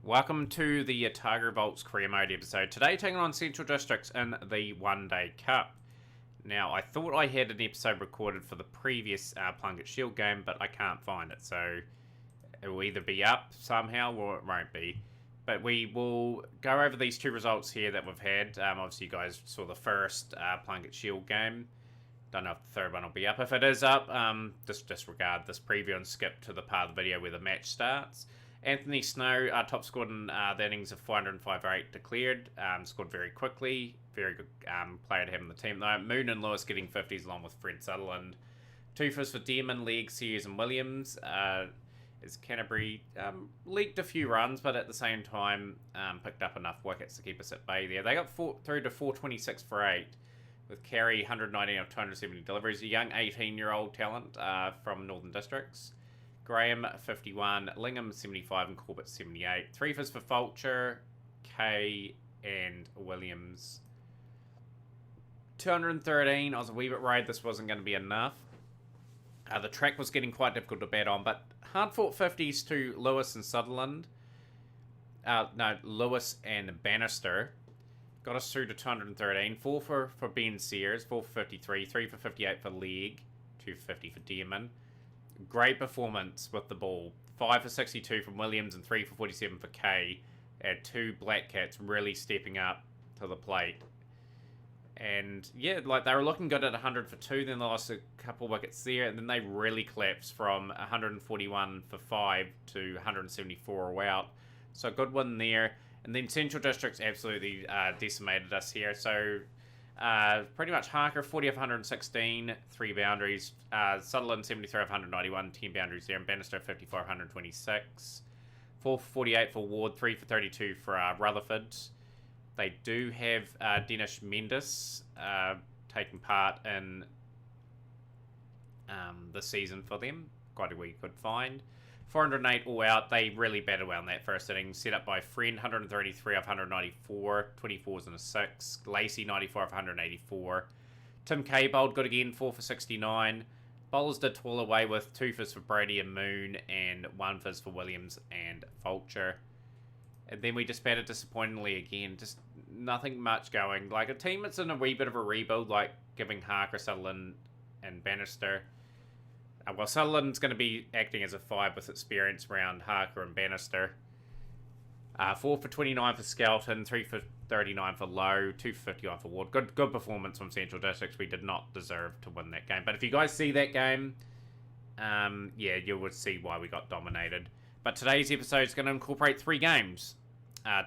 Welcome to the Otago Bolts career mode episode. Today taking on Central Districts in the One Day Cup. Now, I thought I had an episode recorded for the previous Plunket Shield game, but I can't find it, so it will either be up somehow or it won't be. But we will go over these two results here that we've had. Obviously, you guys saw the first Plunket Shield game. Don't know if the third one will be up. If it is up, just disregard this preview and skip to the part of the video where the match starts. Anthony Snow, top scored in the innings of 405 declared. Scored very quickly. Very good player to have in the team though. Moon and Lewis getting 50s along with Fred Sutherland. Two firsts for Dearman, Legg, Sears and Williams. As Canterbury leaked a few runs, but at the same time picked up enough wickets to keep us at bay there. They got through to 426 for 8. With Carey, 119 of 270 deliveries. A young 18-year-old talent from Northern Districts. Graham, 51. Lingham, 75. And Corbett, 78. Three firsts for Fulcher, Kay, and Williams. 213. I was a wee bit worried this wasn't going to be enough. The track was getting quite difficult to bat on, but hard-fought 50s to Lewis and Sutherland. Lewis and Bannister. Got us through to 213. 4 for Ben Sears, 4 for 53, 3 for 58 for Legg, 2 for 50 for Dearman. Great performance with the ball. 5 for 62 from Williams and 3 for 47 for Kay. Had two Black Cats really stepping up to the plate. And yeah, like they were looking good at 100 for 2, then they lost a couple wickets there, and then they really collapsed from 141 for 5 to 174 all out. So a good win there. And then Central Districts absolutely decimated us here. So pretty much Harker, 40 of 116, 3 boundaries. Sutherland, 73 of 191, 10 boundaries there. And Bannister, 54 of 126. 4 for 48 for Ward, 3 for 32 for Rutherford. They do have Dennis Mendes taking part in the season for them. Quite a wee good find. 408 all out. They really batted well in that first inning. Set up by Friend, 133 of 194, 24s and a 6. Lacey, 94 of 184. Tim Kay bowled good again, 4 for 69. Bowlers did toil away with 2 fizz for Brady and Moon and 1 fizz for Williams and Fulcher. And then we just batted disappointingly again. Just nothing much going. Like a team that's in a wee bit of a rebuild, like giving Harker, Sutherland and Bannister. Well, Sutherland's going to be acting as a 5 with experience around Harker and Bannister. 4 for 29 for Skelton, 3 for 39 for Lowe, 2 for 51 for Ward. Good performance from Central Districts. We did not deserve to win that game. But if you guys see that game, yeah, you would see why we got dominated. But today's episode is going to incorporate 3 games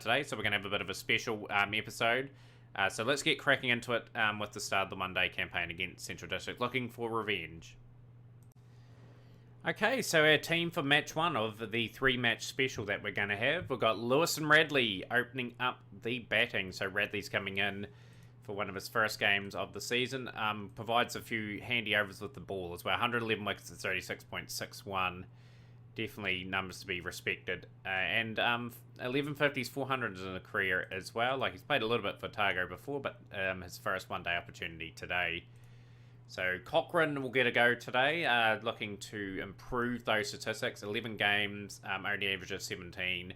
today. So we're going to have a bit of a special episode. So let's get cracking into it with the start of the Monday campaign against Central District. Looking for revenge. Okay, so our team for match 1 of the 3-match special that we're going to have. We've got Lewis and Radley opening up the batting. So Radley's coming in for one of his first games of the season. Provides a few handy overs with the ball as well. 111 wickets at 36.61. Definitely numbers to be respected. And 1150s, 400s in a career as well. Like he's played a little bit for Otago before, but his first one-day opportunity today. So Cochrane will get a go today, looking to improve those statistics. 11 games, only average of 17.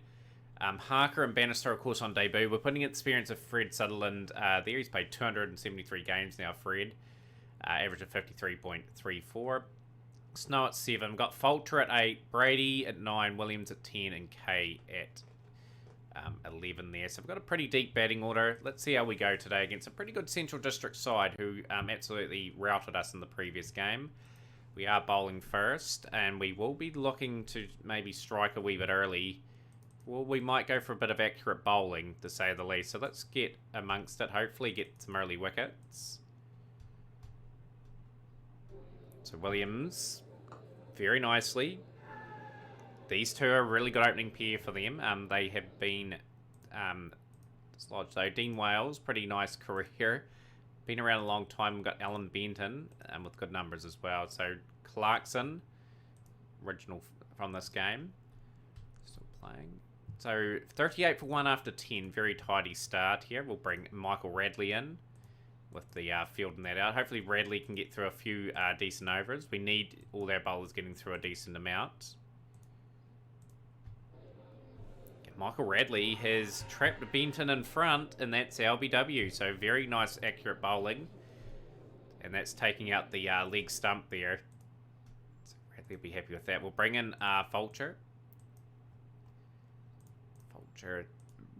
Harker and Bannister, of course, on debut. We're putting experience of Fred Sutherland there. He's played 273 games now, Fred. Average of 53.34. Snow at 7. Got Fulcher at 8. Brady at 9. Williams at 10. And Kay at 11 there. So we've got a pretty deep batting order. Let's see how we go today against a pretty good Central District side who absolutely routed us in the previous game. We are bowling first, and we will be looking to maybe strike a wee bit early. Well, we might go for a bit of accurate bowling, to say the least. So let's get amongst it. Hopefully get some early wickets. So Williams, very nicely. These two are a really good opening pair for them. They have been dislodged though. Dean Wales, pretty nice career. Been around a long time. We've got Alan Benton with good numbers as well. So Clarkson, original from this game, still playing. So 38 for 1 after 10. Very tidy start here. We'll bring Michael Radley in with the fielding that out. Hopefully Radley can get through a few decent overs. We need all our bowlers getting through a decent amount. Michael Radley has trapped Benton in front, and that's LBW. So very nice, accurate bowling. And that's taking out the leg stump there. So Radley will be happy with that. We'll bring in Fulcher. Fulcher,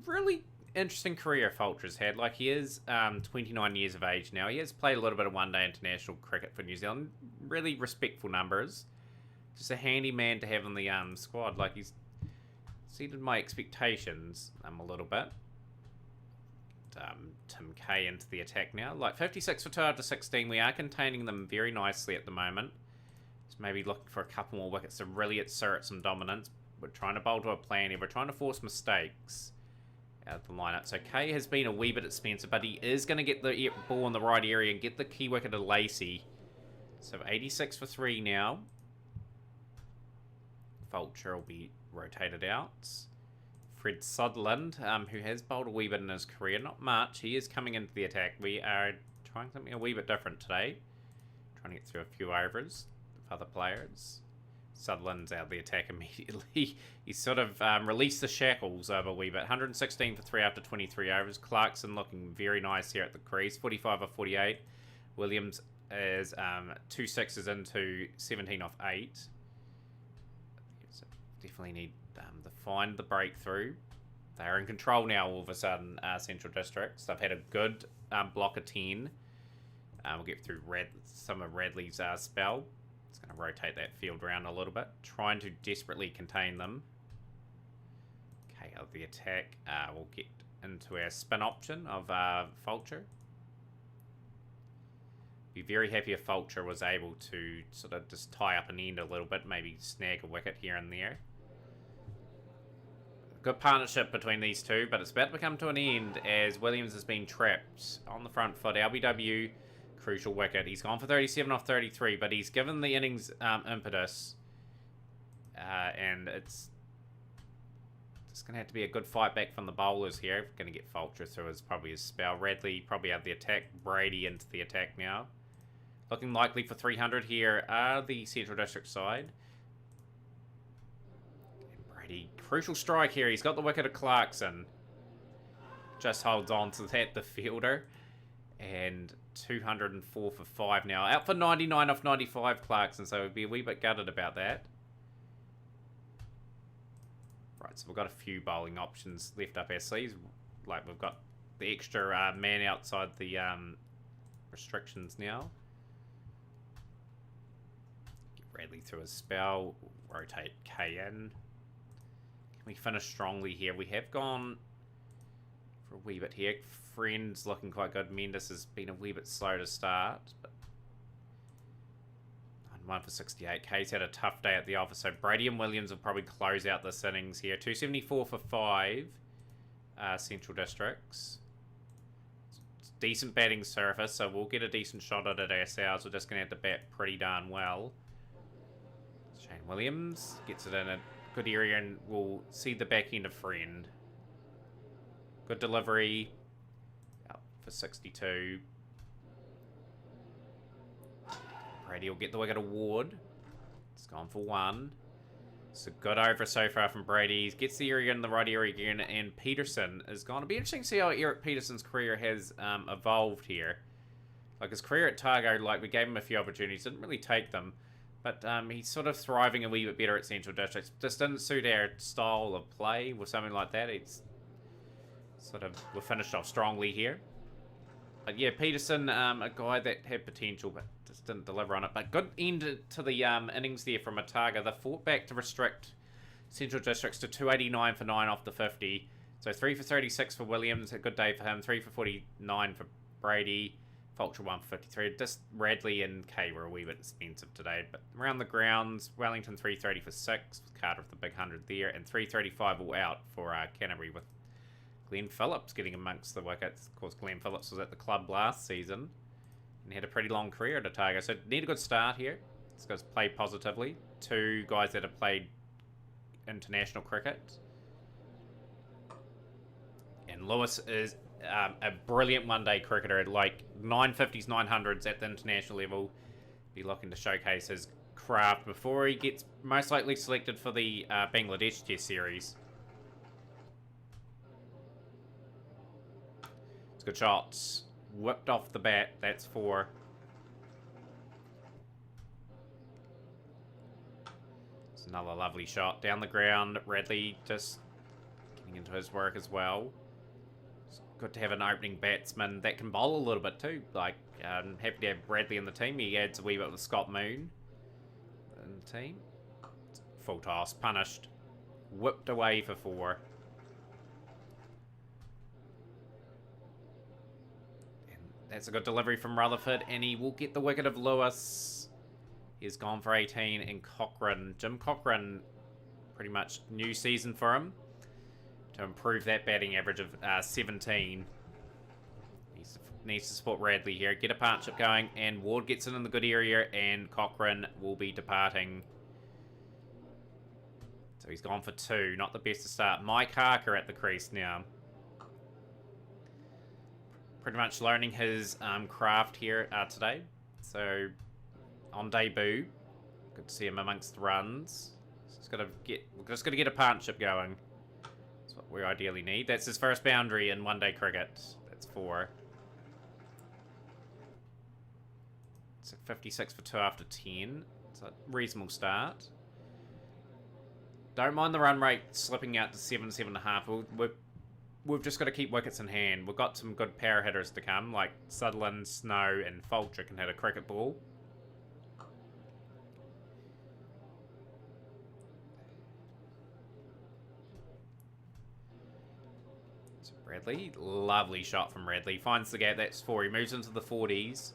really interesting career Fulcher's had. Like, he is 29 years of age now. He has played a little bit of one-day international cricket for New Zealand. Really respectful numbers. Just a handy man to have in the squad. Like, he's exceeded my expectations a little bit. Tim K into the attack now. Like 56 for 2 after 16. We are containing them very nicely at the moment. Just maybe looking for a couple more wickets to really assert some dominance. We're trying to bowl to a plan here. We're trying to force mistakes out of the lineup. So K has been a wee bit expensive, but he is going to get the ball in the right area and get the key wicket to Lacey. So 86 for 3 now. Fulcher will be rotated out. Fred Sutherland, who has bowled a wee bit in his career, not much. He is coming into the attack. We are trying something a wee bit different today. Trying to get through a few overs with other players. Sutherland's out of the attack immediately. He's sort of released the shackles over a wee bit. 116 for 3 after 23 overs. Clarkson looking very nice here at the crease. 45 of 48. Williams is 2 sixes into 17 off 8. So definitely need to find the breakthrough. They're in control now all of a sudden, Central Districts. They've had a good block of 10. We'll get through some of Radley's spell. It's going to rotate that field around a little bit, trying to desperately contain them. Okay, out of the attack, we'll get into our spin option of Fulcher. Be very happy if Fulcher was able to sort of just tie up an end a little bit, maybe snag a wicket here and there. Good partnership between these two, but it's about to come to an end as Williams has been trapped on the front foot. LBW, crucial wicket. He's gone for 37 off 33, but he's given the innings impetus. And it's going to have to be a good fight back from the bowlers here. We're going to get Fulcher through probably his spell. Radley probably out of the attack. Brady into the attack now. Looking likely for 300 here are the Central District side. Crucial strike here. He's got the wicket of Clarkson. Just holds on to that, the fielder. And 204 for 5 now. Out for 99 off 95, Clarkson. So we'd be a wee bit gutted about that. Right, so we've got a few bowling options left up our sleeves. Like, we've got the extra man outside the restrictions now. Get Radley through his spell. Rotate K in. We finish strongly here. We have gone for a wee bit here. Friend's looking quite good. Mendes has been a wee bit slow to start. But 1 for 68. K's had a tough day at the office. So Brady and Williams will probably close out this innings here. 274 for 5. Central Districts. It's decent batting surface, so we'll get a decent shot at it ourselves. We're just going to have to bat pretty darn well. Shane Williams gets it in a good area, and we'll see the back end of Friend. Good delivery. Up for 62. Brady will get the wicket award. It's gone for 1. It's a good over so far from Brady. He gets the area in the right area again, and Peterson is gone. It'll be interesting to see how Eric Peterson's career has evolved here. Like, his career at Otago, like, we gave him a few opportunities, didn't really take them. But he's sort of thriving a wee bit better at Central Districts. Just didn't suit our style of play or something like that. It's sort of, we're finished off strongly here. But yeah, Peterson, a guy that had potential but just didn't deliver on it. But good end to the innings there from Otago. They fought back to restrict Central Districts to 289 for 9 off the 50. So 3 for 36 for Williams. A good day for him. 3 for 49 for Brady. Fulcher 1 for 53. Just Radley and K were a wee bit expensive today. But around the grounds, Wellington 330 for 6, with Carter with the big 100 there. And 335 all out for Canterbury, with Glenn Phillips getting amongst the wickets. Of course, Glenn Phillips was at the club last season and had a pretty long career at Otago. So need a good start here. This guy's played positively. 2 guys that have played international cricket. And Lewis is a brilliant one-day cricketer, like 950s, 900s at the international level. Be looking to showcase his craft before he gets most likely selected for the Bangladesh Test Series. Good shots. Whipped off the bat. That's 4. It's another lovely shot down the ground. Radley just getting into his work as well. It's good to have an opening batsman that can bowl a little bit too. Like, happy to have Bradley in the team. He adds a wee bit with Scott Moon in the team. Full toss. Punished. Whipped away for 4. And that's a good delivery from Rutherford, and he will get the wicket of Lewis. He's gone for 18, and Cochrane. Jim Cochrane, pretty much new season for him to improve that batting average of 17. Needs to support Radley here. Get a partnership going, and Ward gets it in the good area, and Cochrane will be departing. So he's gone for 2. Not the best to start. Mike Harker at the crease now. Pretty much learning his craft here today. So on debut, good to see him amongst the runs. We're just gonna get a partnership going. That's what we ideally need. That's his first boundary in one-day cricket. That's 4. It's a 56 for 2 after 10. It's a reasonable start. Don't mind the run rate slipping out to 7, 7.5. We've just got to keep wickets in hand. We've got some good power hitters to come, like Sutherland, Snow, and Fulcher can hit a cricket ball. So Radley, lovely shot from Radley. Finds the gap, that's 4. He moves into the 40s.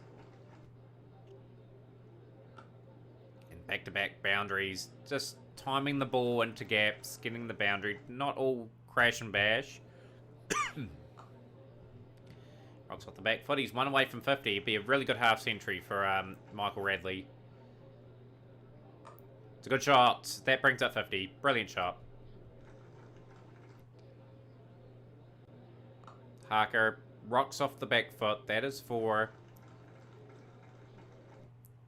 And back-to-back boundaries. Just timing the ball into gaps, getting the boundary. Not all crash and bash. Rocks off the back foot. He's 1 away from 50. It'd be a really good half century for Michael Radley. It's a good shot. That brings up 50. Brilliant shot. Harker rocks off the back foot. That is 4.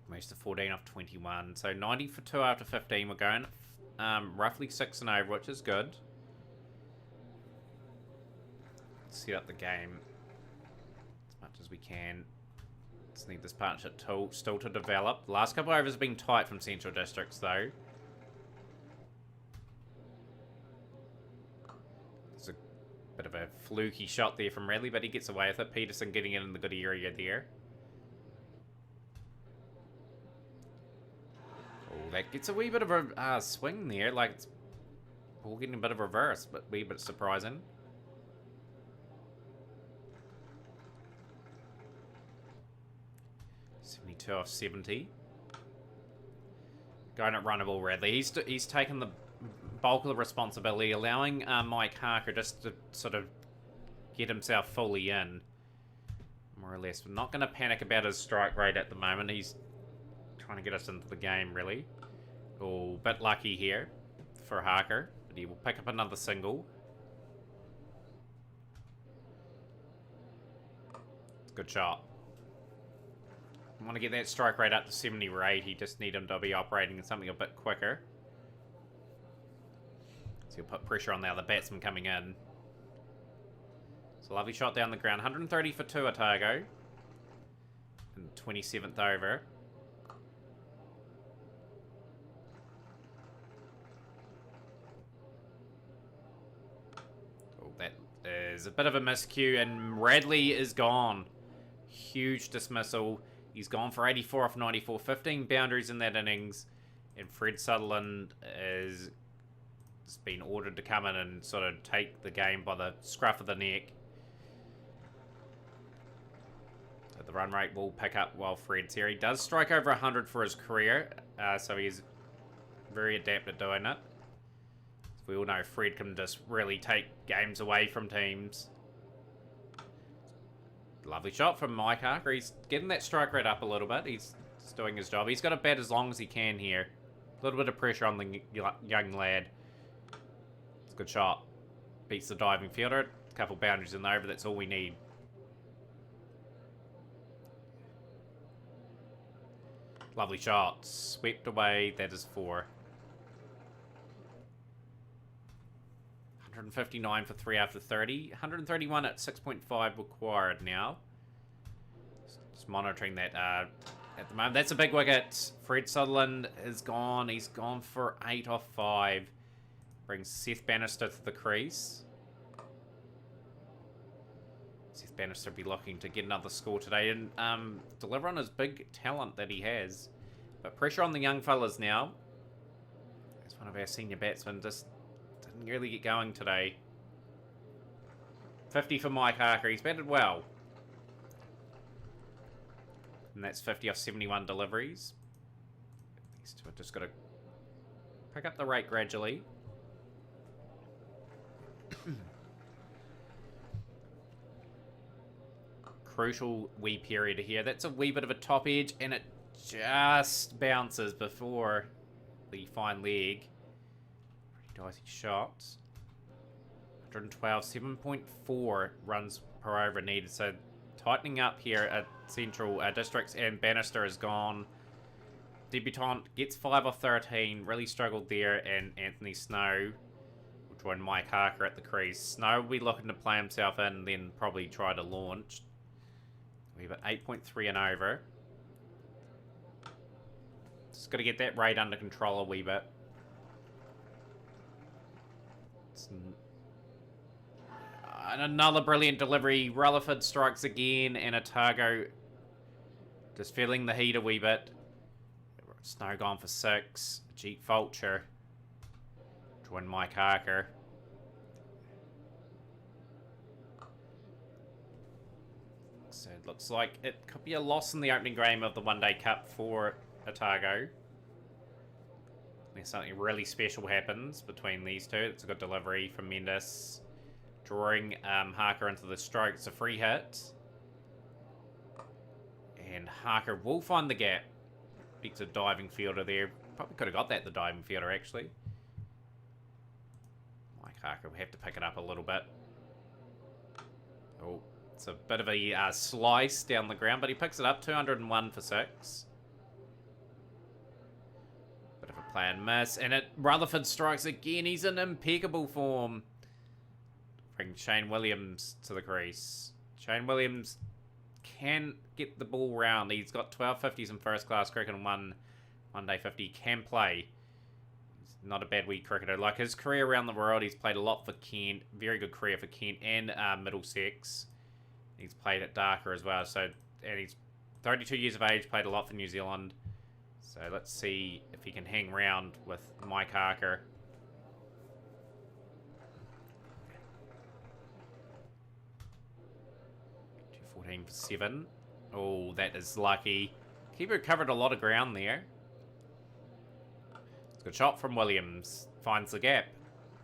Most of 14 off 21. So 90 for 2 after 15. We're going roughly 6 and over, which is good. Let's set up the game as much as we can. Just need this partnership still to develop. The last couple of overs have been tight from Central Districts, though. There's a bit of a fluky shot there from Radley, but he gets away with it. Peterson getting it in the good area there. Oh, that gets a wee bit of a swing there. Like, it's all getting a bit of reverse, but a wee bit surprising. Off 70. Going at runnable Radley. He's taken the bulk of the responsibility, allowing Mike Harker just to sort of get himself fully in, more or less. We're not going to panic about his strike rate at the moment. He's trying to get us into the game, really. Oh, bit lucky here for Harker, but he will pick up another single. It's a good shot. Want to get that strike rate up to 70 or 80. You just need him to be operating in something a bit quicker. So he'll put pressure on the other batsman coming in. It's a lovely shot down the ground. 130 for 2 Otago. In the 27th over. Oh, that is a bit of a miscue, and Radley is gone. Huge dismissal. He's gone for 84 off 94, 15 boundaries in that innings, and Fred Sutherland has been ordered to come in and sort of take the game by the scruff of the neck. So the run rate will pick up while Fred's here. He does strike over 100 for his career, so he's very adept at doing it. As we all know, Fred can just really take games away from teams. Lovely shot from Mike Harker. He's getting that strike rate up a little bit. He's doing his job. He's got to bat as long as he can here. A little bit of pressure on the young lad. It's a good shot. Beats the diving fielder. A couple boundaries in the over. That's all we need. Lovely shot. Swept away. That is 4. 159 for 3 after 30. 131 at 6.5 required now. Just monitoring that at the moment. That's a big wicket. Fred Sutherland is gone. He's gone for 8 off 5. Brings Seth Bannister to the crease. Seth Bannister will be looking to get another score today and deliver on his big talent that he has. But pressure on the young fellas now. As one of our senior batsmen just didn't really get going today. 50 for Mike Harker. He's batted well. And that's 50 off 71 deliveries. These two are just got to pick up the rate gradually. Crucial wee period here. That's a wee bit of a top edge, and it just bounces before the fine leg. Pretty dicey shot. 112, 7.4 runs per over needed. So tightening up here at Central Districts, and Bannister is gone. Debutant gets 5 off 13. Really struggled there, and Anthony Snow will join Mike Harker at the crease. Snow will be looking to play himself in, then probably try to launch. We've got 8.3 and over. Just got to get that rate under control a wee bit. And another brilliant delivery. Rutherford strikes again, and Otago just feeling the heat a wee bit. Snow gone for 6. Jeet Vulture join Mike Harker. So it looks like it could be a loss in the opening game of the One Day Cup for Otago. Unless something really special happens between these two. It's a good delivery from Mendes. Drawing Harker into the stroke. It's a free hit. And Harker will find the gap. Beats a diving fielder there. Probably could have got that, the diving fielder, actually. Mike Harker will have to pick it up a little bit. Oh, it's a bit of a slice down the ground, but he picks it up. 201 for 6. Bit of a play and miss. And Rutherford strikes again. He's in impeccable form. Bring Shane Williams to the crease. Shane Williams can get the ball round. He's got 12 50s in first class cricket and one day 50. Can play. He's not a bad wee cricketer. Like his career around the world, he's played a lot for Kent. Very good career for Kent and Middlesex. He's played at Dhaka as well. So, and he's 32 years of age, played a lot for New Zealand. So let's see if he can hang round with Mike Harker. 14 for 7. Oh, that is lucky. Keeper covered a lot of ground there. It's a good shot from Williams. Finds the gap.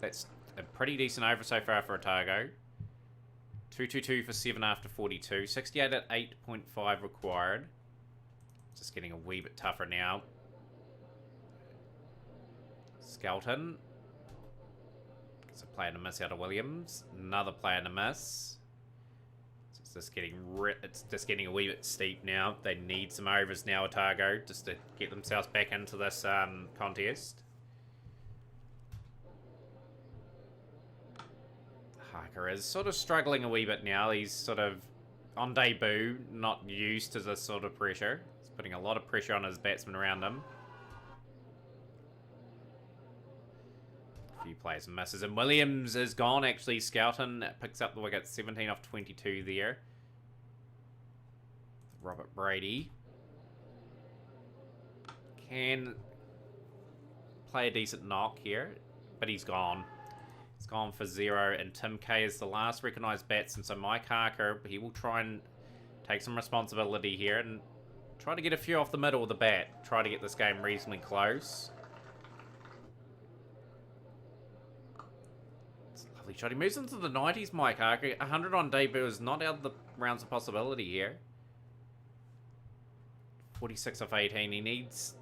That's a pretty decent over so far for Otago. 222 for 7 after 42. 68 at 8.5 required. Just getting a wee bit tougher now. Skelton. Gets a player to miss out of Williams. Another player to miss. It's just getting a wee bit steep now. They need some overs now, Otago, just to get themselves back into this contest. Harker is sort of struggling a wee bit now. He's sort of on debut, not used to this sort of pressure. He's putting a lot of pressure on his batsmen around him. A few plays and misses, and Williams is gone actually. Skelton picks up the wicket, 17 off 22 there. Robert Brady can play a decent knock here, but he's gone. He's gone for 0, and Tim Kay is the last recognised batsman. So Mike Harker, he will try and take some responsibility here and try to get a few off the middle of the bat. Try to get this game reasonably close. It's a lovely shot. He moves into the 90s, Mike Harker. 100 on debut is not out of the realms of possibility here. 46 off 18. He needs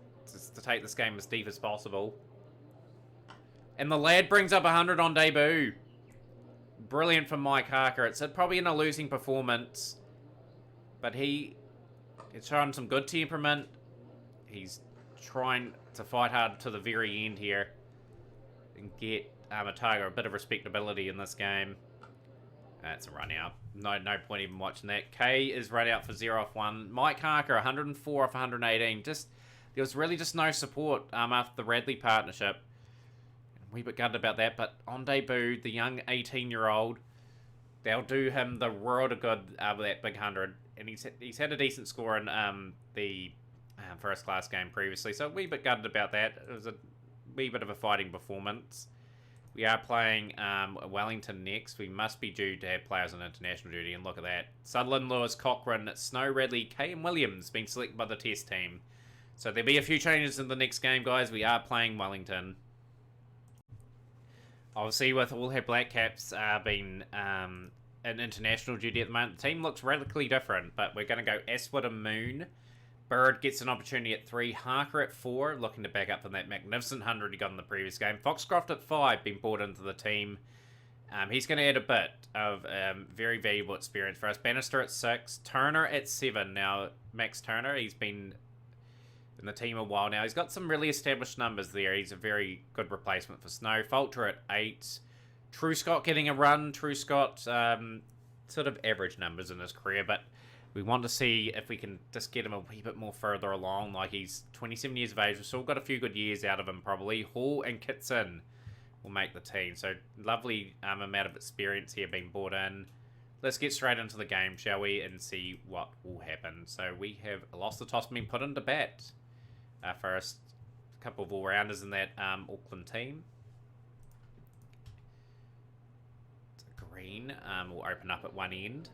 to take this game as deep as possible. And the lad brings up 100 on debut. Brilliant from Mike Harker. It's probably in a losing performance, but it's shown some good temperament. He's trying to fight hard to the very end here and get Otago a bit of respectability in this game. That's a run out. No point even watching that. K is run out for 0 off 1. Mike Harker, 104 off 118. There was really just no support after the Radley partnership. A wee bit gutted about that, but on debut, the young 18-year-old, they'll do him the world of good with that big 100. And he's had a decent score in the first class game previously, so a wee bit gutted about that. It was a wee bit of a fighting performance. We are playing Wellington next. We must be due to have players on international duty, and look at that. Sutherland, Lewis, Cochrane, Snow, Radley, Kay and Williams being selected by the test team. So there'll be a few changes in the next game, guys. We are playing Wellington. Obviously, with all her Black Caps being in international duty at the moment, the team looks radically different, but we're going to go Aswood and Moon. Bird gets an opportunity at 3. Harker at 4, looking to back up from that magnificent 100 he got in the previous game. Foxcroft at 5, being brought into the team. He's going to add a bit of very valuable experience for us. Bannister at 6. Turner at 7. Now, Max Turner, he's been in the team a while now. He's got some really established numbers there. He's a very good replacement for Snow. Falter at 8. True Scott getting a run. True Scott, sort of average numbers in his career, but we want to see if we can just get him a wee bit more further along. Like, he's 27 years of age. We've still got a few good years out of him, probably. Hall and Kitson will make the team. So, lovely amount of experience here being brought in. Let's get straight into the game, shall we, and see what will happen. So, we have lost the toss being put into bat. First, a couple of all-rounders in that Auckland team. So Green will open up at one end.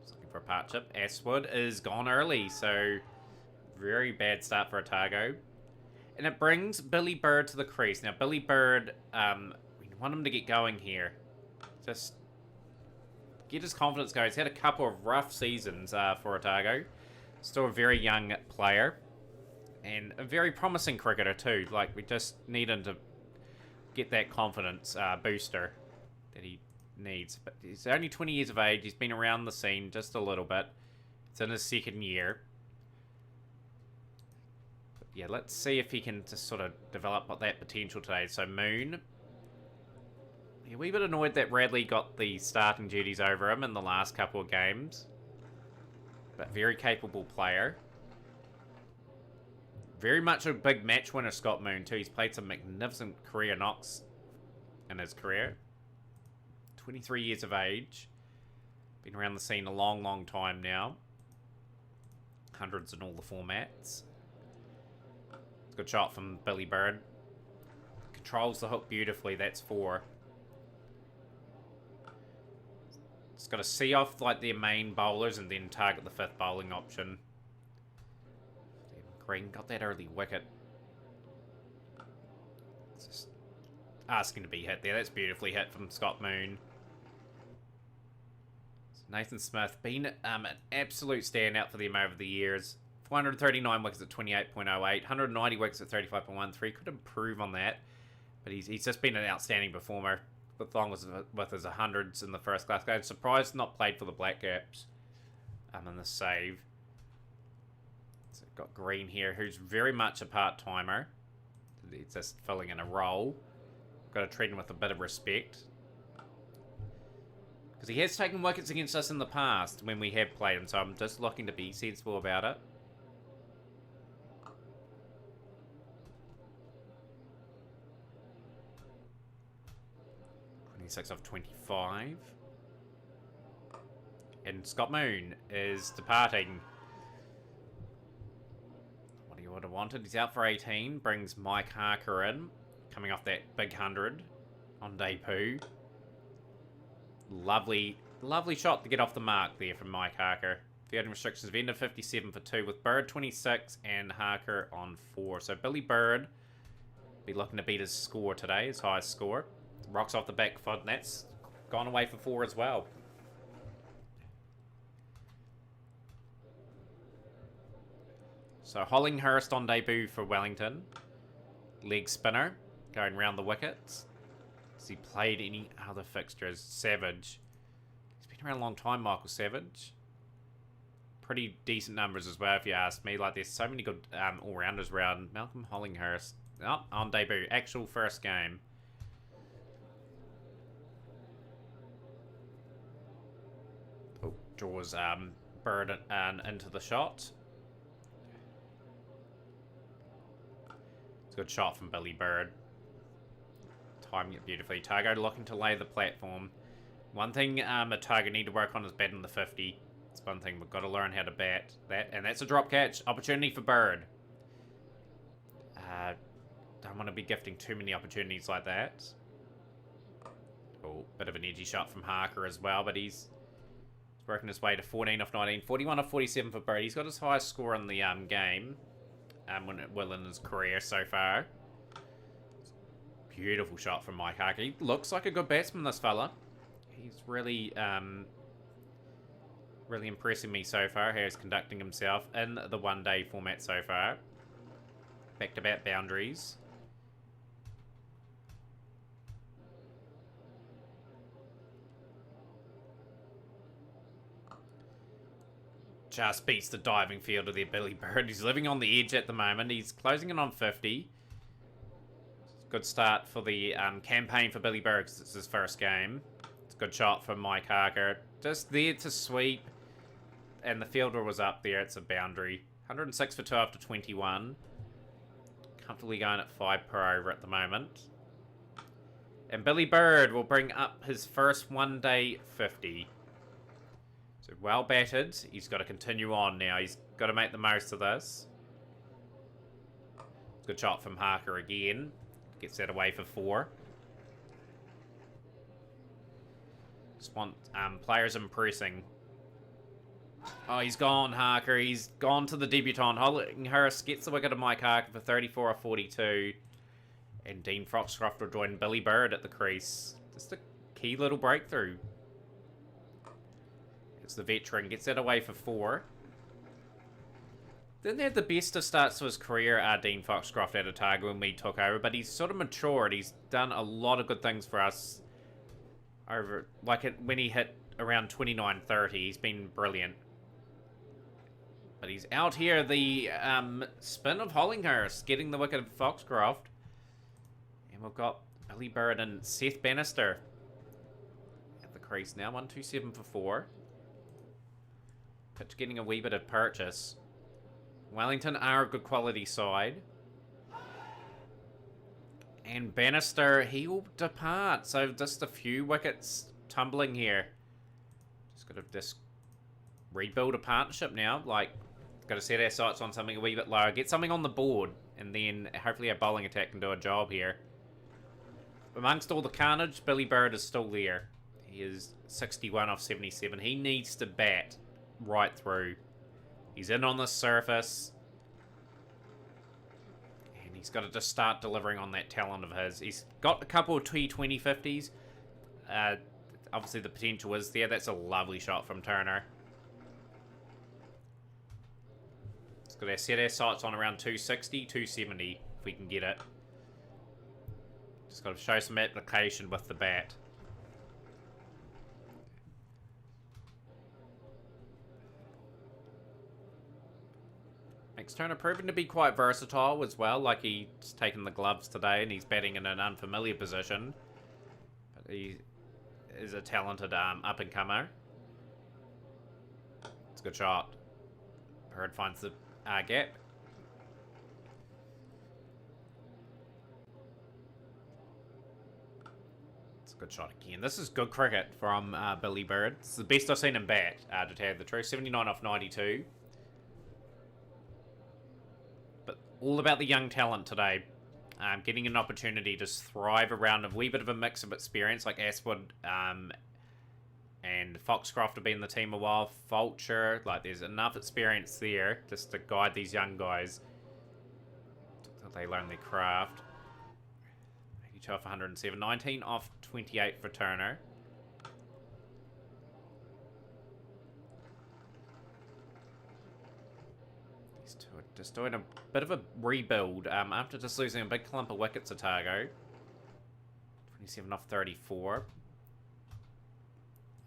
Looking for a partnership. Aswood is gone early, so very bad start for Otago. And it brings Billy Bird to the crease. Now, Billy Bird, we want him to get going here. Just get his confidence going. He's had a couple of rough seasons for Otago. Still a very young player. And a very promising cricketer too. Like, we just need him to get that confidence booster that he needs. But he's only 20 years of age. He's been around the scene just a little bit. It's in his second year. But yeah, let's see if he can just sort of develop that potential today. So Moon. Yeah, a wee bit annoyed that Radley got the starting duties over him in the last couple of games. But very capable player. Very much a big match winner, Scott Moon, too. He's played some magnificent career knocks in his career. 23 years of age. Been around the scene a long, long time now. Hundreds in all the formats. Good shot from Billy Bird. Controls the hook beautifully. That's 4. Just got to see off like their main bowlers and then target the 5th bowling option. Green got that early wicket. Just asking to be hit there. That's beautifully hit from Scott Moon. Nathan Smith been an absolute standout for them over the years. 439 wickets at 28.08, 190 wickets at 35.13. Could improve on that, but he's just been an outstanding performer with his 100s in the first class game. Surprised not played for the Black Caps in the save. So got Green here, who's very much a part-timer. He's just filling in a role. Got to treat him with a bit of respect. Because he has taken wickets against us in the past when we have played him, so I'm just looking to be sensible about it. .26 off 25. And Scott Moon is departing. What he would have wanted. He's out for 18. Brings Mike Harker in. Coming off that big 100 on debut. Lovely shot to get off the mark there from Mike Harker. Fielding restrictions of ended 57 for 2 with Bird 26 and Harker on 4. So Billy Bird be looking to beat his score today, his highest score. Rocks off the back foot, and that's gone away for 4 as well. So Hollinghurst on debut for Wellington. Leg spinner, going round the wickets. Has he played any other fixtures? Savage. He's been around a long time, Michael Savage. Pretty decent numbers as well, if you ask me. Like, there's so many good all-rounders around. Malcolm Hollinghurst. Oh, on debut. Actual first game. Oh, draws Bird into the shot. It's a good shot from Billy Bird. Timing it beautifully. Otago looking to lay the platform. One thing Otago need to work on is batting the 50. It's one thing we've got to learn how to bat that. And that's a drop catch. Opportunity for Bird. Don't want to be gifting too many opportunities like that. Oh, bit of an edgy shot from Harker as well, but he's working his way to 14 off 19. 41 off 47 for Bird. He's got his highest score in the game in his career so far. Beautiful shot from Mike Harker. He looks like a good batsman, this fella. He's really, really impressing me so far. How he's conducting himself in the one-day format so far. Back-to-back boundaries. Just beats the diving fielder there, Billy Bird. He's living on the edge at the moment. He's closing in on 50. Good start for the campaign for Billy Bird because it's his first game. It's a good shot from Mike Harker. Just there to sweep. And the fielder was up there. It's a boundary. 106 for 2 after 21. Comfortably going at 5 per over at the moment. And Billy Bird will bring up his first one-day 50. So well batted. He's got to continue on now. He's got to make the most of this. Good shot from Harker again. Gets that away for 4. Just want players impressing. Oh, he's gone, Harker. He's gone to the debutant. Hollinghurst gets the wicket of Mike Harker for 34 off 42. And Dean Foxcroft will join Billy Bird at the crease. Just a key little breakthrough. It's the veteran. Gets that away for 4. Didn't have the best of starts to his career, Dean Foxcroft at Otago when we took over, but he's sort of matured. He's done a lot of good things for us over, when he hit around 29-30. He's been brilliant. But he's out here, the spin of Hollinghurst, getting the wicket of Foxcroft. And we've got Billy Bird and Seth Bannister at the crease now. 127 for 4. Pitch getting a wee bit of purchase. Wellington are a good quality side. And Bannister, he will depart. So just a few wickets tumbling here. Just got to rebuild a partnership now. Got to set our sights on something a wee bit lower. Get something on the board. And then hopefully our bowling attack can do a job here. Amongst all the carnage, Billy Bird is still there. He is 61 off 77. He needs to bat right through. He's in on the surface. And he's got to just start delivering on that talent of his. He's got a couple of T20 50s. Obviously the potential is there. That's a lovely shot from Turner. Just got to set our sights on around 260, 270 if we can get it. Just got to show some application with the bat. Max Turner proven to be quite versatile as well. He's taken the gloves today and he's batting in an unfamiliar position. But he is a talented up-and-comer. It's a good shot. Bird finds the gap. It's a good shot again. This is good cricket from Billy Bird. It's the best I've seen him bat, to tell you the truth. 79 off 92. But all about the young talent today. Getting an opportunity to thrive around a wee bit of a mix of experience, like Aswood and Foxcroft have been in the team a while. Fulcher, there's enough experience there just to guide these young guys until they learn their craft. 82 off 107. 19 off 28 for Turner. These two are just doing a bit of a rebuild after just losing a big clump of wickets at Otago. 27 off 34.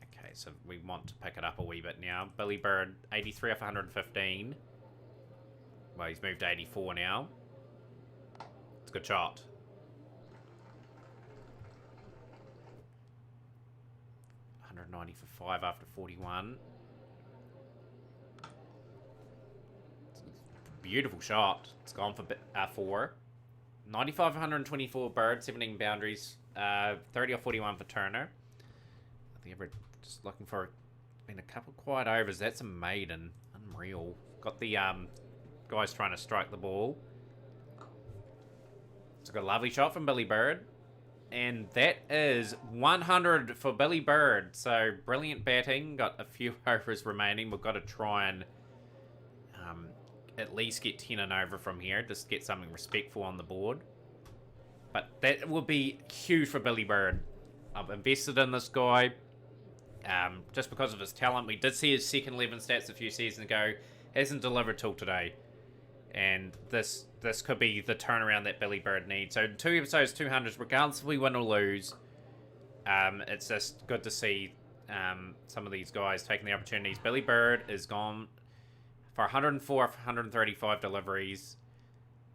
Okay, so we want to pick it up a wee bit now. Billy Bird, 83 off 115. Well, he's moved to 84 now. It's a good shot. 190 for 5 after 41. Beautiful shot. It's gone for 4. 95, 124 Bird, 17 boundaries, 30 or 41 for Turner. I think we're just looking for a couple quiet overs. That's a maiden. Unreal. Got the guys trying to strike the ball. It's got a lovely shot from Billy Bird. And that is 100 for Billy Bird. So brilliant batting. Got a few overs remaining. We've got to try and at least get 10 and over from here. Just get something respectful on the board. But that will be huge for Billy Bird. I've invested in this guy just because of his talent. We did see his second 11 stats a few seasons ago. Hasn't delivered till today. And this could be the turnaround that Billy Bird needs. So 2 episodes, 200s, regardless if we win or lose. It's just good to see some of these guys taking the opportunities. Billy Bird is gone for 104 for 135 deliveries.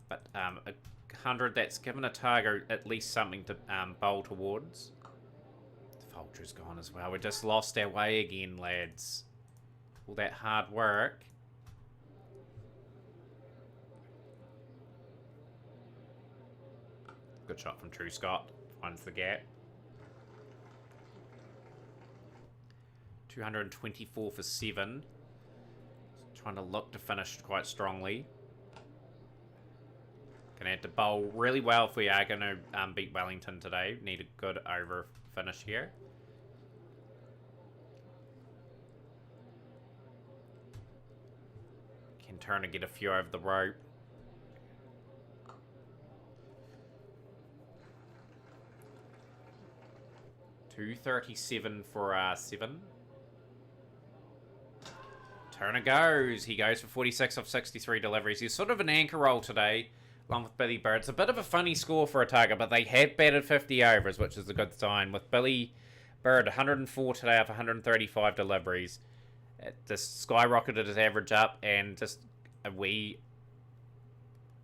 But 100, that's given Otago at least something to bowl towards. The Vulture's gone as well. We just lost our way again, lads. All that hard work. Good shot from True Scott. Finds the gap. 224 for 7. Trying to look to finish quite strongly. Gonna have to bowl really well if we are going to beat Wellington today. Need a good over finish here. Can Turner get a few over the rope. $237 for 7. Turner goes. He goes for 46 off 63 deliveries. He's sort of an anchor role today, along with Billy Bird. It's a bit of a funny score for Otago, but they have batted 50 overs, which is a good sign. With Billy Bird, 104 today off 135 deliveries. It just skyrocketed his average up, and just a wee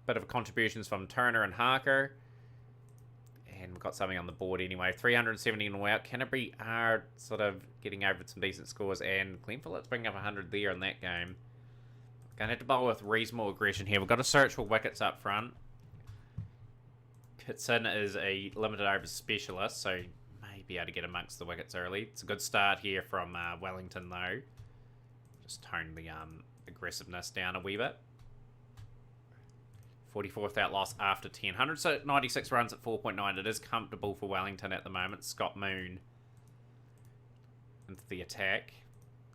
bit of contributions from Turner and Harker. And we've got something on the board anyway. 370 and out. Canterbury are sort of getting over some decent scores. And Glenville, let's bring up 100 there in that game. Going to have to bowl with reasonable aggression here. We've got to search for wickets up front. Kitson is a limited overs specialist, so may be able to get amongst the wickets early. It's a good start here from Wellington, though. Just tone the aggressiveness down a wee bit. 44 without loss after 10. 196 runs at 4.9. It is comfortable for Wellington at the moment. Scott Moon into the attack.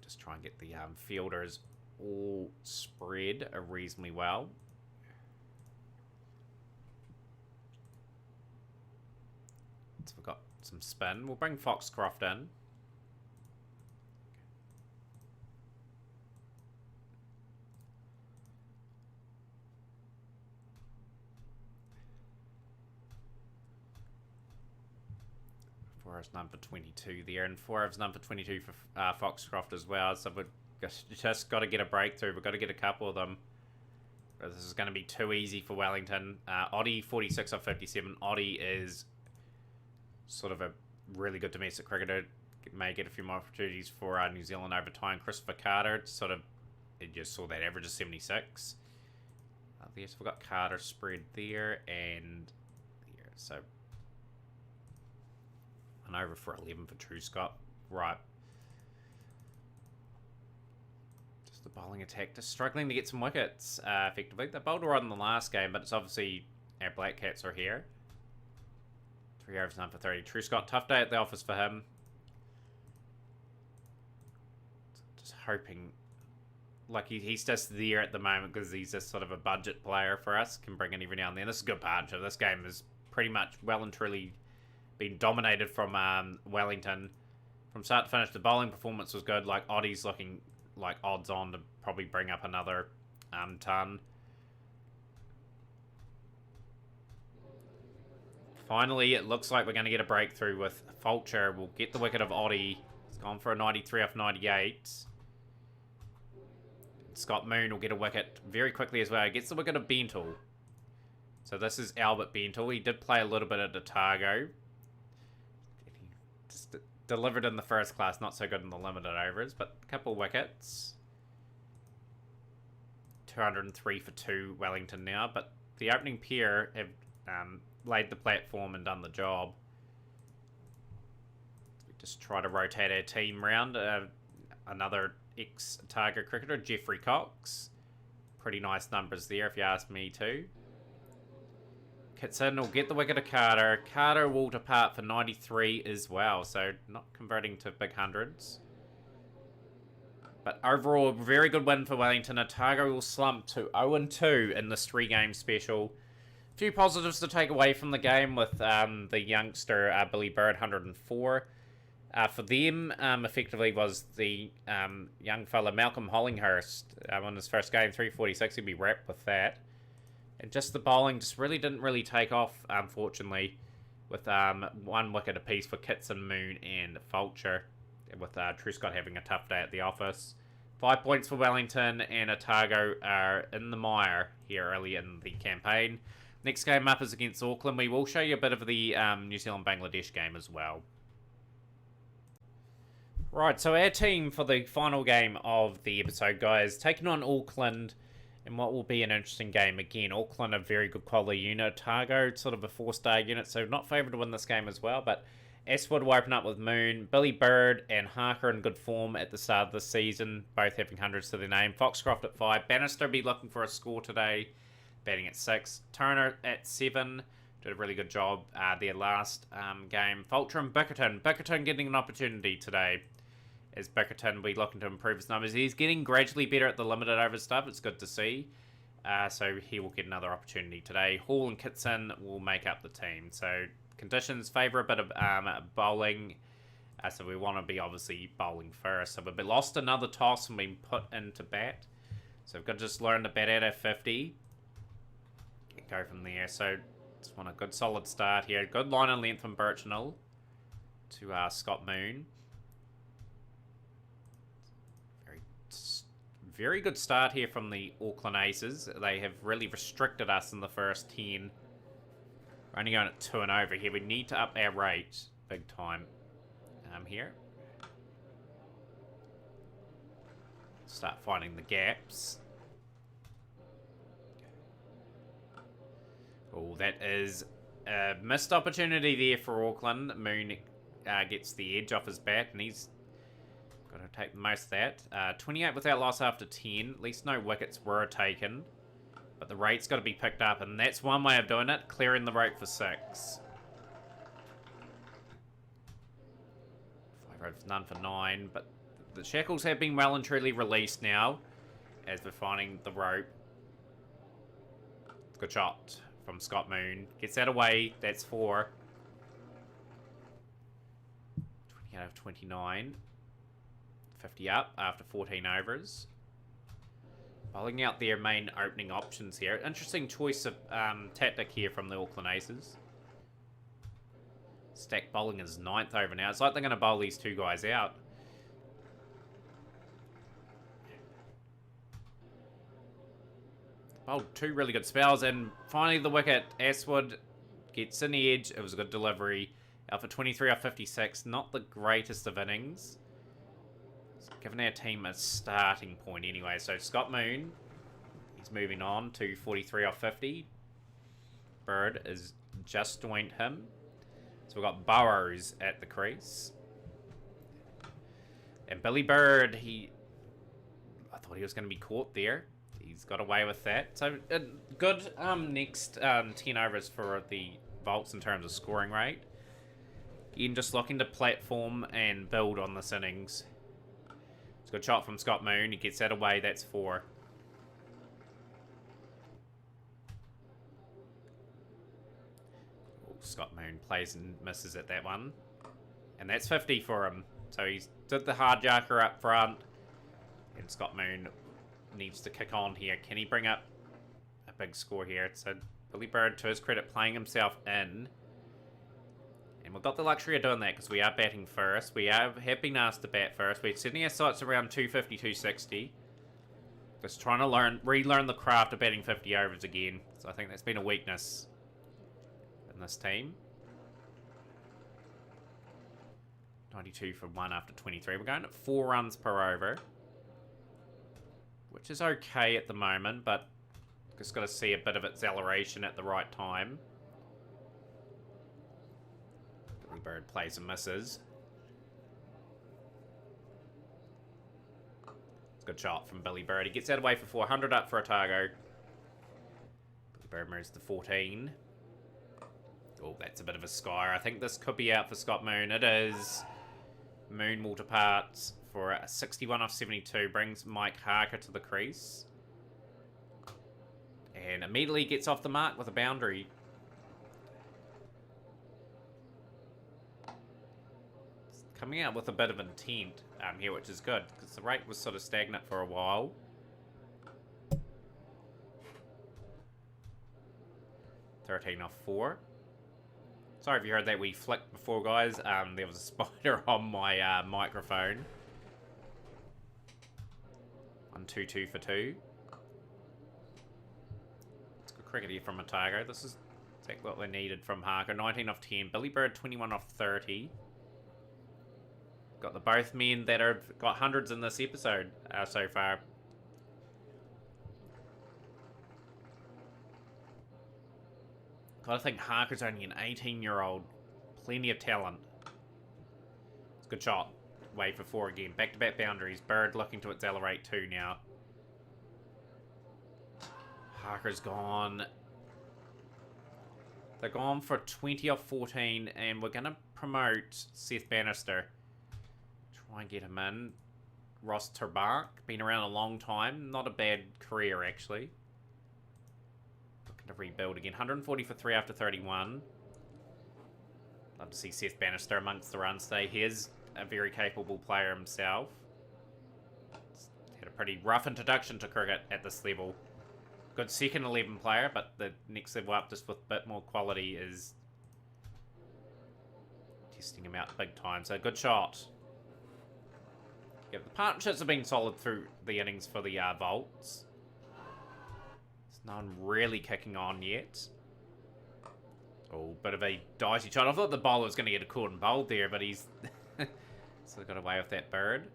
Just try and get the fielders all spread reasonably well. So we've got some spin. We'll bring Foxcroft in. Forrest number 22 there, and Forrest's number 22 for Foxcroft as well. So we've just got to get a breakthrough. We've got to get a couple of them. This is going to be too easy for Wellington. Oddie, 46 off 57. Oddie is sort of a really good domestic cricketer. May get a few more opportunities for New Zealand over time. Christopher Carter, sort of, it just saw that average of 76. There, so we've got Carter spread there, and there. So an over for 11 for True Scott. Right. Just the bowling attack. Just struggling to get some wickets effectively. They bowled right in the last game, but it's obviously our Black Cats are here. 3 overs, 9 for 30. True Scott, tough day at the office for him. Just hoping. Like, he's just there at the moment because he's just sort of a budget player for us. Can bring in every now and then. This is a good partnership. This game is pretty much well and truly been dominated from Wellington. From start to finish, the bowling performance was good. Like, Oddie's looking like odds on to probably bring up another ton. Finally, it looks like we're going to get a breakthrough with Fulcher. We'll get the wicket of Oddie. It's gone for a 93 off 98. Scott Moon will get a wicket very quickly as well. He gets the wicket of Bentle. So this is Albert Bentle. He did play a little bit at Otago. Just delivered in the first class, not so good in the limited overs, but a couple wickets. 203 for 2 Wellington now, but the opening pair have laid the platform and done the job. We just try to rotate our team round. Another ex-Otago cricketer, Jeffrey Cox. Pretty nice numbers there, if you ask me too. Kitson will get the wicket of Carter. Carter will depart for 93 as well, so not converting to big hundreds. But overall, a very good win for Wellington. Otago will slump to 0-2 in this 3-game special. A few positives to take away from the game with the youngster Billy Bird, 104. For them, effectively, was the young fella Malcolm Hollinghurst on his first game, 346. He'd be wrapped with that. And just the bowling just didn't really take off, unfortunately, with 1 wicket apiece for Kitson, Moon, and Fulcher, with Truscott having a tough day at the office. 5 points for Wellington, and Otago are in the mire here early in the campaign. Next game up is against Auckland. We will show you a bit of the New Zealand-Bangladesh game as well. Right, so our team for the final game of the episode, guys, taking on Auckland in what will be an interesting game. Again, Auckland, a very good quality unit. Otago, sort of a 4-star unit, so not favoured to win this game as well. But Aswood will open up with Moon. Billy Bird and Harker in good form at the start of the season, both having hundreds to their name. Foxcroft at 5. Bannister be looking for a score today, batting at 6. Turner at 7. Did a really good job their last game. Fulcher and Bickerton. Bickerton getting an opportunity today, as Bickerton will be looking to improve his numbers. He's getting gradually better at the limited over stuff. It's good to see. So he will get another opportunity today. Hall and Kitson will make up the team. So conditions favour a bit of bowling. So we want to be obviously bowling first. So we've lost another toss and been put into bat. So we've got to just learn to bat at a 50. Go from there. So just want a good solid start here. Good line and length from Birchnell to Scott Moon. Very good start here from the Auckland Aces. They have really restricted us in the first 10. We're only going at 2 and over here. We need to up our rate big time here. Start finding the gaps. Oh, that is a missed opportunity there for Auckland. Moon gets the edge off his bat, and he's got to take the most of that. 28 without loss after 10. At least no wickets were taken. But the rate's got to be picked up, and that's one way of doing it. Clearing the rate for 6. 5 overs, none for 9. But the shackles have been well and truly released now, as we're finding the rope. Good shot from Scott Moon. Gets that away. That's 4. 20 out of 29. 50 up after 14 overs. Bowling out their main opening options here. Interesting choice of tactic here from the Auckland Aces. Stack bowling is 9th over now. It's like they're going to bowl these two guys out. Bowled 2 really good spells, and finally the wicket. Aswood gets in the edge. It was a good delivery. Out for 23 off 56. Not the greatest of innings. Giving our team a starting point anyway. So Scott Moon, he's moving on to 43 off 50. Bird is just joined him. So we've got Burrows at the crease. And Billy Bird, I thought he was going to be caught there. He's got away with that. So good next 10 overs for the Volts in terms of scoring rate. Again, just looking to platform and build on this innings. It's a good shot from Scott Moon. He gets that away. That's 4. Oh, Scott Moon plays and misses at that one. And that's 50 for him. So he's did the hard yarker up front. And Scott Moon needs to kick on here. Can he bring up a big score here? So Billy Bird, to his credit, playing himself in. And we've got the luxury of doing that because we are batting first. We have been asked to bat first. We're setting our sights around 250, 260. Just trying to relearn the craft of batting 50 overs again. So I think that's been a weakness in this team. 92 for 1 after 23. We're going at 4 runs per over, which is okay at the moment, but just got to see a bit of acceleration at the right time. Billy Bird plays and misses. It's a good shot from Billy Bird. He gets out of the way for 400 up for Otago. Billy Bird moves to 14. Oh, that's a bit of a sky. I think this could be out for Scott Moon. It is. Moon will depart for a 61 off 72. Brings Mike Harker to the crease. And immediately gets off the mark with a boundary. Coming out with a bit of intent here, which is good, because the rate was sort of stagnant for a while. $13 off 4. Sorry if you heard that we flicked before, guys. There was a spider on my microphone. 1-2-2 for 2. It's good cricket here from Otago. This is exactly what we needed from Harker. 19 off 10. Billy Bird, 21 off 30. Got the both men that have got hundreds in this episode so far. I think Harker's only an 18-year-old. Plenty of talent. It's a good shot. Way for 4 again. Back-to-back boundaries. Bird looking to accelerate 2 now. Harker's gone. They're gone for 20 off 14, and we're going to promote Seth Bannister. Try and get him in. Ross Turbach. Been around a long time. Not a bad career, actually. To rebuild again. 140 for 3 after 31. Love to see Seth Bannister amongst the runs today. He is a very capable player himself. Had a pretty rough introduction to cricket at this level. Good second 11 player, but the next level up just with a bit more quality is testing him out big time. So good shot. Yeah, the partnerships have been solid through the innings for the Volts. No one really kicking on yet. Oh, bit of a dicey shot. I thought the bowler was going to get a caught and bowled there, but he's still got away with that bird.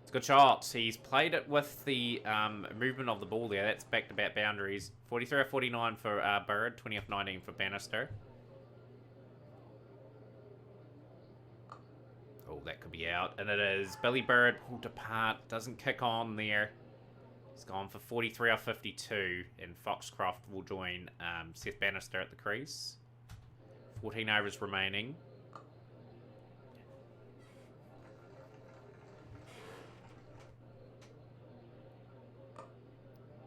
It's a good shot. He's played it with the movement of the ball there. That's back-to-back boundaries. 43 off 49 for Bird. 20 off 19 for Bannister. Oh, that could be out. And it is. Billy Bird will depart. Doesn't kick on there. He's gone for 43 off 52, and Foxcroft will join Seth Bannister at the crease. 14 overs remaining.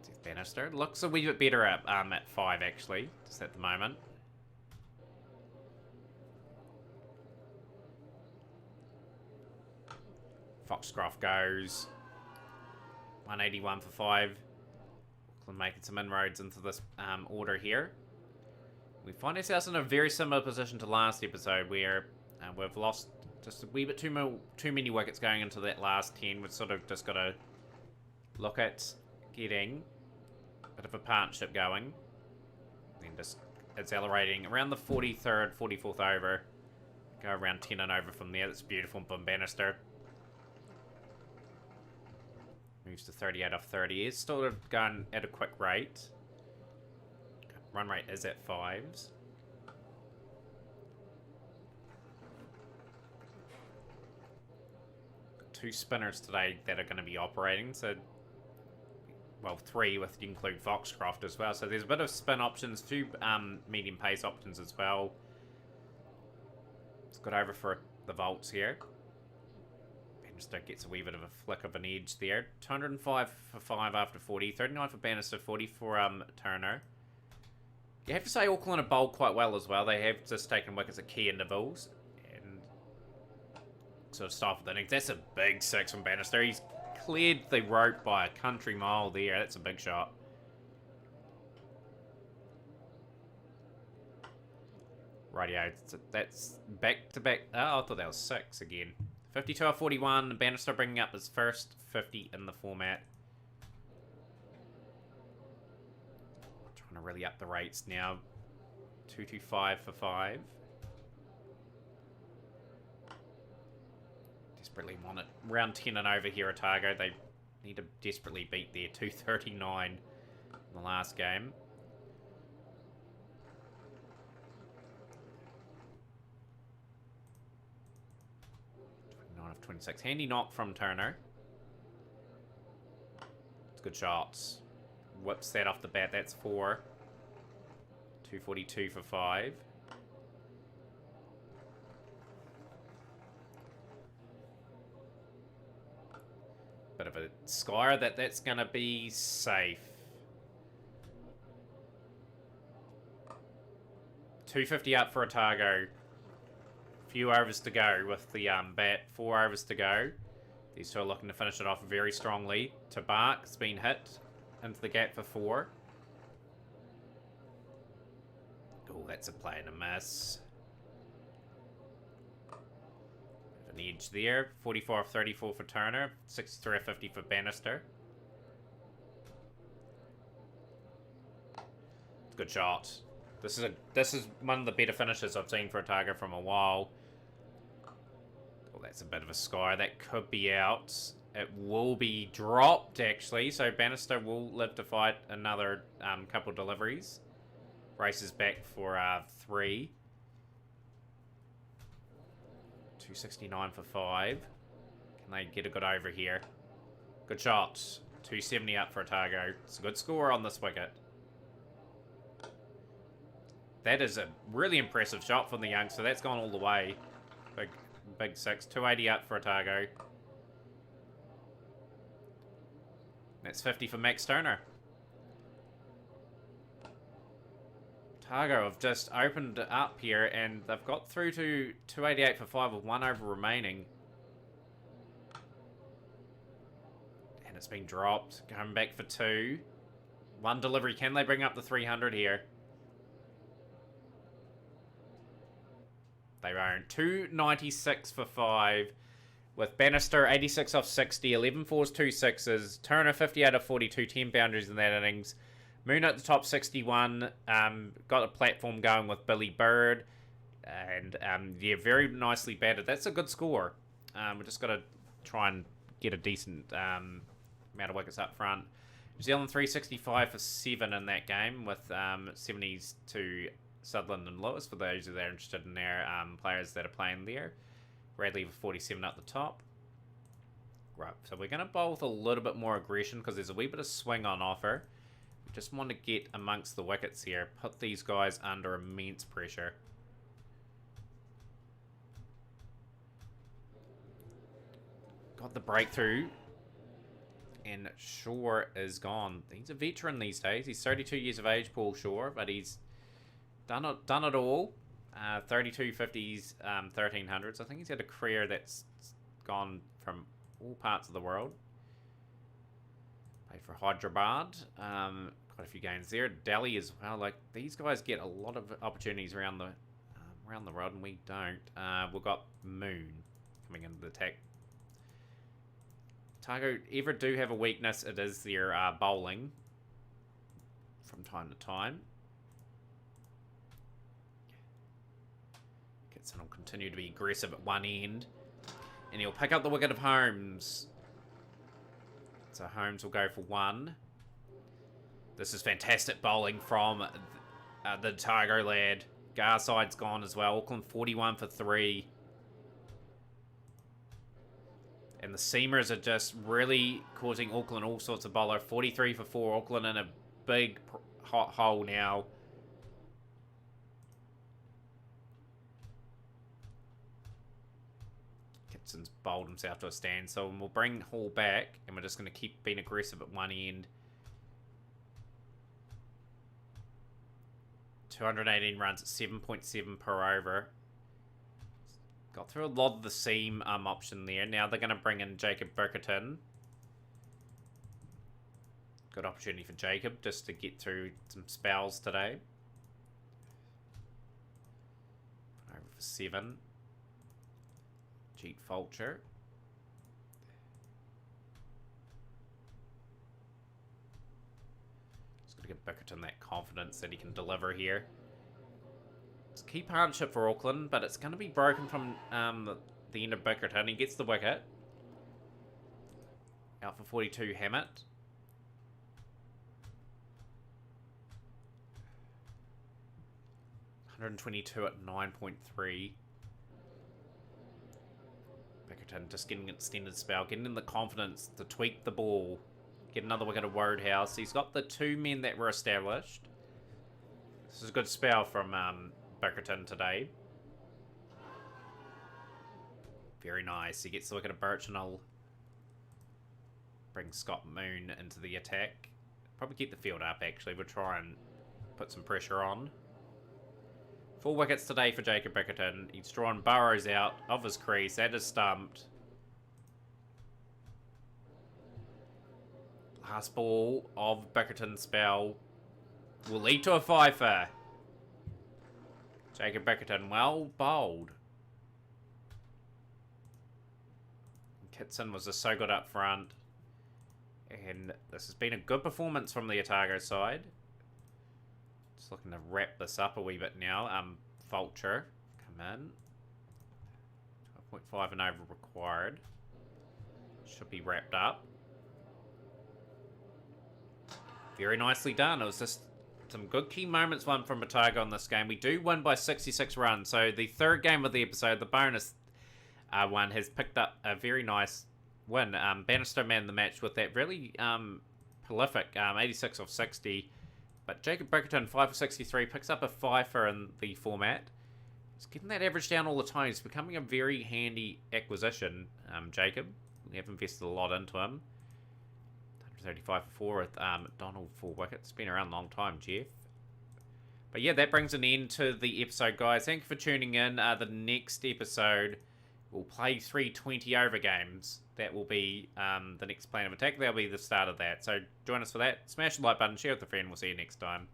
Seth Bannister looks a wee bit better at 5, actually, just at the moment. Foxcroft goes. 181 for 5. Auckland making some inroads into this order here. We find ourselves in a very similar position to last episode, where we've lost just a wee bit too many wickets going into that last 10. We've sort of just got to look at getting a bit of a partnership going. Then just accelerating around the 43rd, 44th over. Go around 10 and over from there. That's beautiful from Bannister. Moves to 38 off 30. It's still going at a quick rate. Run rate is at 5s. Got 2 spinners today that are going to be operating. So, well, 3 with you include Foxcroft as well. So there's a bit of spin options, 2 medium pace options as well. It's got over for the Volts here. Bannister gets a wee bit of a flick of an edge there. 205 for 5 after 40. 39 for Bannister, 40 for Turner. You have to say Auckland have bowled quite well as well. They have just taken wickets at key intervals and sort of stifled the innings. That's a big 6 from Bannister. He's cleared the rope by a country mile there. That's a big shot. Rightio. That's back-to-back. Oh, I thought that was 6 again. 52 off 41. Bannister bringing up his first 50 in the format. Trying to really up the rates now. 225 for 5. Desperately want it. Round 10 and over here, Otago. They need to desperately beat their 239 in the last game. Of 26. Handy knock from Turner. It's good shots. Whips that off the bat. That's 4. 242 for 5. Bit of a scare that's going to be safe. 250 up for Otago. Few overs to go with the bat. 4 overs to go. These two are looking to finish it off very strongly. Tabark's been hit into the gap for 4. Oh, that's a play and a miss. An edge there. 44 of 34 for Turner. 63 of 50 for Bannister. Good shot. This is one of the better finishes I've seen for Otago from a while. Oh, that's a bit of a sky. That could be out. It will be dropped, actually. So Bannister will live to fight another couple deliveries. Races back for 3. 269 for 5. Can they get a good over here? Good shot. 270 up for Otago. It's a good score on this wicket. That is a really impressive shot from the youngster. That's gone all the way. Big 6. 280 up for Otago. That's 50 for Max Turner. Otago have just opened up here, and they've got through to 288 for 5 with 1 over remaining. And it's been dropped. Going back for 2. 1 delivery. Can they bring up the 300 here? They own 296 for 5. With Bannister 86 off 60, 11 fours, 2 sixes. Turner 58 of 42, 10 boundaries in that innings. Moon at the top 61. Got a platform going with Billy Bird. And yeah, very nicely batted. That's a good score. We've just got to try and get a decent amount of wickets up front. New Zealand 365 for 7 in that game with 70s to Sutherland and Lewis, for those that are interested in their players that are playing there. Radley with 47 up the top. Right, so we're going to bowl with a little bit more aggression because there's a wee bit of swing on offer. We just want to get amongst the wickets here. Put these guys under immense pressure. Got the breakthrough. And Shaw is gone. He's a veteran these days. He's 32 years of age, Paul Shaw, but he's done it all. 32 50s, 1300s. I think he's had a career that's gone from all parts of the world. Played for Hyderabad. Quite a few games there. Delhi as well. Like, these guys get a lot of opportunities around the world, and we don't. We've got Moon coming into the attack. Otago ever do have a weakness, it is their bowling from time to time. Kitson will continue to be aggressive at one end, and he'll pick up the wicket of Holmes. So Holmes will go for 1. This is fantastic bowling from the Otago lad. Garside's gone as well. Auckland 41 for 3. And the seamers are just really causing Auckland all sorts of bother. 43 for 4. Auckland in a big hot hole now. Kitson's bowled himself to a stand. So we'll bring Hall back. And we're just going to keep being aggressive at one end. 218 runs at 7.7 per over. Got through a lot of the seam option there. Now they're going to bring in Jacob Birkerton. Good opportunity for Jacob just to get through some spells today. Over for 7. Jeet Fulcher. Just got to give Birkerton that confidence that he can deliver here. It's a key partnership for Auckland, but it's going to be broken from the end of Bickerton. He gets the wicket. Out for 42, Hammett. $122 at 9.3. Bickerton just getting an extended spell, getting in the confidence to tweak the ball, get another wicket of Wodehouse. He's got the 2 men that were established. This is a good spell from Bickerton today. Very nice. He gets the wicket of Birchnell. Brings Scott Moon into the attack. Probably keep the field up, actually. We'll try and put some pressure on. 4 wickets today for Jacob Bickerton. He's drawn Burrows out of his crease. That is stumped. Last ball of Bickerton's spell will lead to a fifer. Jacob Bickerton, well bowled. Kitson was just so good up front. And this has been a good performance from the Otago side. Just looking to wrap this up a wee bit now. Vulture, come in. 12.5 and over required. Should be wrapped up. Very nicely done. It was just some good key moments won from Otago in this game. We do win by 66 runs. So the third game of the episode, the bonus one, has picked up a very nice win. Bannister man the match with that really prolific 86 off 60. But Jacob Bickerton, 5 for 63, picks up a fifer in the format. He's getting that average down all the time. He's becoming a very handy acquisition, Jacob. We have invested a lot into him. 135 for 4 with McDonald 4 wickets. It's been around a long time, Jeff. But yeah, that brings an end to the episode, guys. Thank you for tuning in. The next episode, we'll play 3 20-over games. That will be the next plan of attack. That'll be the start of that. So join us for that. Smash the like button, share with a friend. We'll see you next time.